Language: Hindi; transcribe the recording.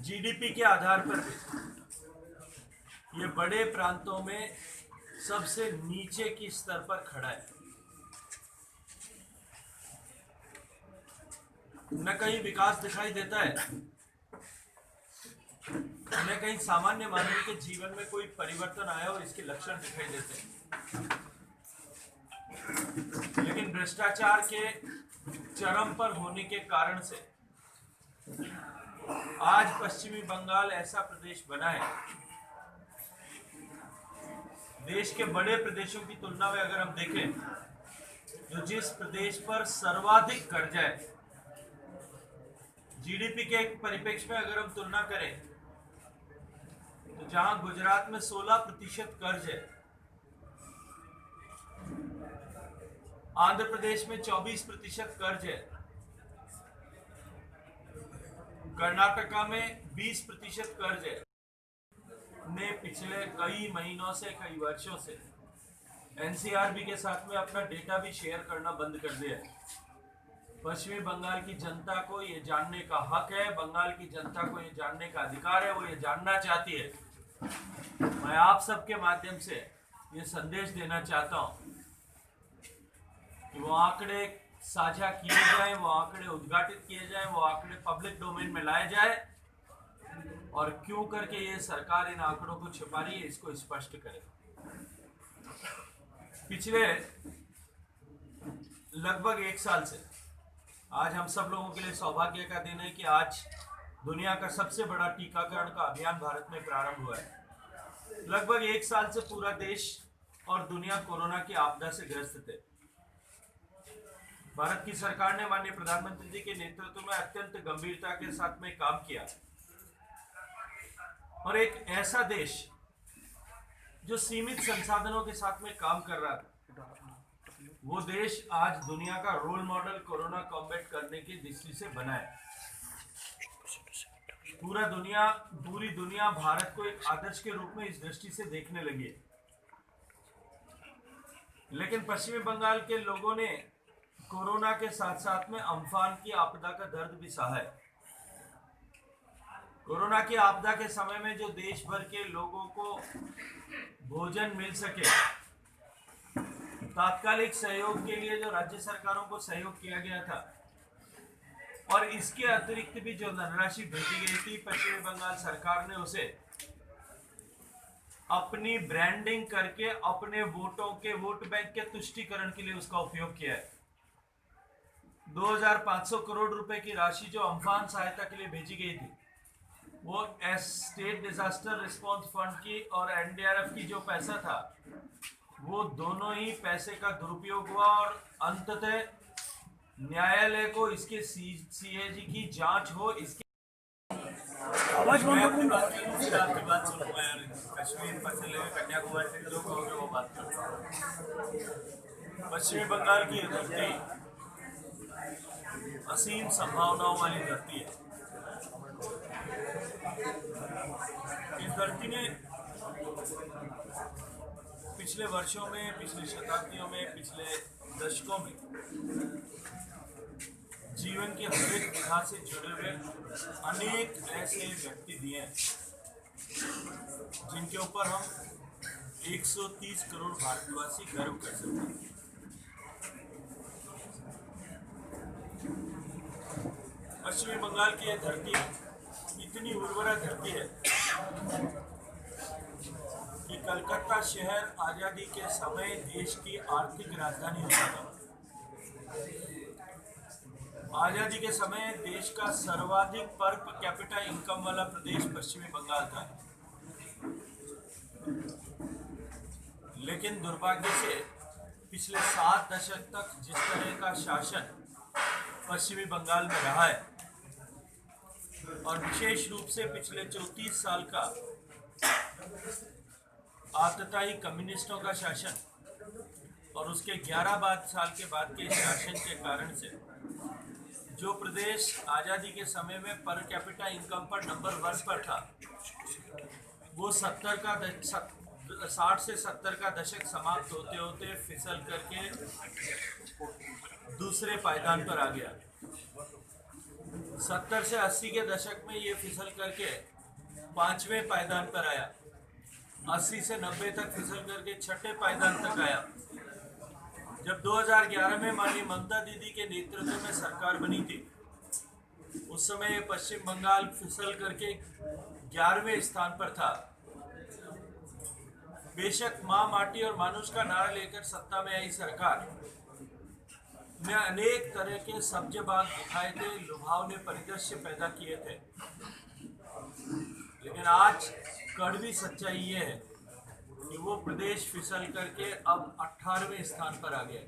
जीडीपी के आधार पर भी ये बड़े प्रांतों में सबसे नीचे की स्तर पर खड़ा है। न कहीं विकास दिखाई देता है, न कहीं सामान्य मानव के जीवन में कोई परिवर्तन आया हो इसके लक्षण दिखाई देते हैं। लेकिन भ्रष्टाचार के चरम पर होने के कारण से आज पश्चिमी बंगाल ऐसा प्रदेश बना है, देश के बड़े प्रदेशों की तुलना में अगर हम देखें तो जिस प्रदेश पर सर्वाधिक कर्ज है, जीडीपी के एक परिप्रेक्ष्य में अगर हम तुलना करें तो जहां गुजरात में 16% कर्ज है, आंध्र प्रदेश में 24% कर्ज है, कर्नाटका में 20% कर्ज है, ने पिछले कई महीनों से, कई वर्षों से एनसीआरबी के साथ में अपना डेटा भी शेयर करना बंद कर दिया है। पश्चिमी बंगाल की जनता को ये जानने का हक है, बंगाल की जनता को ये जानने का अधिकार है, वो ये जानना चाहती है। मैं आप सबके माध्यम से ये संदेश देना चाहता हूं कि वो आंकड़े साझा किए जाएं, वो आंकड़े उद्घाटित किए जाएं, वो आंकड़े पब्लिक डोमेन में लाए जाए और क्यों करके ये सरकार इन आंकड़ों को छुपा रही है इसको स्पष्ट करे। पिछले लगभग 1 साल से आज हम सब लोगों के लिए सौभाग्य का दिन है कि आज दुनिया का सबसे बड़ा टीकाकरण का अभियान भारत में प्रारंभ हुआ है। लगभग 1 साल से पूरा देश और दुनिया कोरोना की आपदा से ग्रस्त थे। भारत की सरकार ने माननीय प्रधानमंत्री जी के नेतृत्व में अत्यंत गंभीरता के साथ में काम किया और एक ऐसा देश जो सीमित संसाधनों के साथ में काम कर रहा था, वो देश आज दुनिया का रोल मॉडल कोरोना कॉम्बैट करने की दृष्टि से बना है। पूरी दुनिया भारत को एक आदर्श के रूप में इस दृष्टि से देखने लगी है। लेकिन पश्चिमी बंगाल के लोगों ने कोरोना के साथ साथ में अम्फान की आपदा का दर्द भी सहा है। कोरोना की आपदा के समय में जो देश भर के लोगों को भोजन मिल सके, तात्कालिक सहयोग के लिए जो राज्य सरकारों को सहयोग किया गया था और इसके अतिरिक्त भी जो धनराशि भेजी गई थी, पश्चिमी बंगाल सरकार ने उसे अपनी ब्रांडिंग करके अपने वोटों के वोट बैंक के तुष्टीकरण के लिए उसका उपयोग किया है। 2500 करोड़ रुपए की राशि जो अम्फान सहायता के लिए भेजी गई थी, वो स्टेट डिजास्टर रिस्पांस फंड की और एनडीआरएफ की जो पैसा था, वो दोनों ही पैसे का दुरुपयोग हुआ और अंततः न्यायालय को इसके सीएजी की जांच हो। इसके आपकी बात सुनूंगा यार, कश्मीर पर से लेकर कन्याकुमारी से जो कहोगे वो बात करूंगा। पश्चिमी बंगाल की धरती असीम संभावनाओं वाली धरती है। इस धरती ने पिछले वर्षों में, पिछली शताब्दियों में, पिछले दशकों में जीवन के हर एक विधा से जुड़े हुए अनेक ऐसे व्यक्ति दिए हैं जिनके ऊपर हम 130 करोड़ भारतवासी गर्व कर सकते हैं। पश्चिमी बंगाल की यह धरती इतनी उर्वरा धरती है कि कलकत्ता शहर आजादी के समय देश की आर्थिक राजधानी होता था। आजादी के समय देश का सर्वाधिक पर कैपिटा इनकम वाला प्रदेश पश्चिमी बंगाल था। लेकिन दुर्भाग्य से पिछले 7 दशक तक जिस तरह का शासन पश्चिमी बंगाल में रहा है और विशेष रूप से पिछले 34 साल का आतताई कम्युनिस्टों का शासन और उसके 11 साल के बाद के शासन के कारण से जो प्रदेश आज़ादी के समय में पर कैपिटा इनकम पर नंबर 1 पर था, वो 60 से 70 का दशक समाप्त होते होते फिसल करके दूसरे पायदान पर आ गया। 70 से 80 के दशक में ये फिसल करके 5वें पायदान पर आया, 80 से 90 तक फिसल करके 6ठे पायदान तक आया। जब 2011 में माननीय ममता दीदी के नेतृत्व में सरकार बनी थी, उस समय पश्चिम बंगाल फिसल करके 11वें स्थान पर था। बेशक माँ, माटी और मानुष का नारा लेकर सत्ता में आई सरकार ने अनेक तरह के सब्जेबाग दिखाए थे, लुभावने परिदृश्य पैदा किए थे, लेकिन आज कड़वी सच्चाई ये है कि वो प्रदेश फिसल करके अब 18वें स्थान पर आ गया।